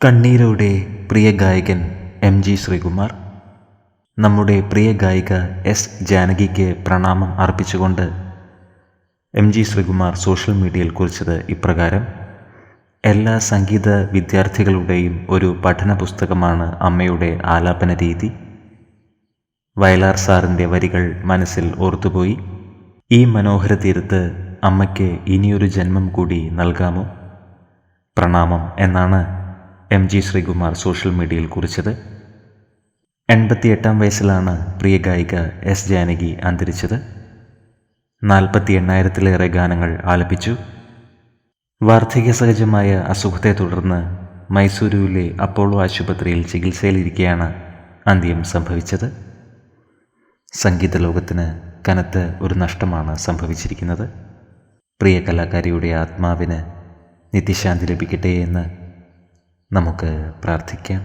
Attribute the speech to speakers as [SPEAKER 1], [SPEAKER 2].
[SPEAKER 1] കണ്ണീരോടെ പ്രിയ ഗായകൻ MG ശ്രീകുമാർ നമ്മുടെ പ്രിയ ഗായിക S ജാനകിക്ക് പ്രണാമം അർപ്പിച്ചുകൊണ്ട് MG ശ്രീകുമാർ സോഷ്യൽ മീഡിയയിൽ കുറിച്ചത് ഇപ്രകാരം: എല്ലാ സംഗീത വിദ്യാർത്ഥികളുടെയും ഒരു പഠന പുസ്തകമാണ് അമ്മയുടെ ആലാപന രീതി. വയലാർ സാറിൻ്റെ വരികൾ മനസ്സിൽ ഓർത്തുപോയി. ഈ മനോഹര തീരത്ത് അമ്മയ്ക്ക് ഇനിയൊരു ജന്മം കൂടി നൽകാമോ? പ്രണാമം എന്നാണ് MG ശ്രീകുമാർ സോഷ്യൽ മീഡിയയിൽ കുറിച്ചത്. 88-ാം വയസ്സിലാണ് പ്രിയ ഗായിക S ജാനകി അന്തരിച്ചത്. 48,000-ലേറെ ഗാനങ്ങൾ ആലപിച്ചു. വാർദ്ധക്യ സഹജമായ അസുഖത്തെ തുടർന്ന് മൈസൂരുവിലെ അപ്പോളോ ആശുപത്രിയിൽ ചികിത്സയിലിരിക്കെയാണ് അന്ത്യം സംഭവിച്ചത്. സംഗീത ലോകത്തിന് കനത്ത ഒരു നഷ്ടമാണ് സംഭവിച്ചിരിക്കുന്നത്. പ്രിയ കലാകാരിയുടെ ആത്മാവിന് നിത്യശാന്തി ലഭിക്കട്ടെ എന്ന് നമുക്ക് പ്രാർത്ഥിക്കാം.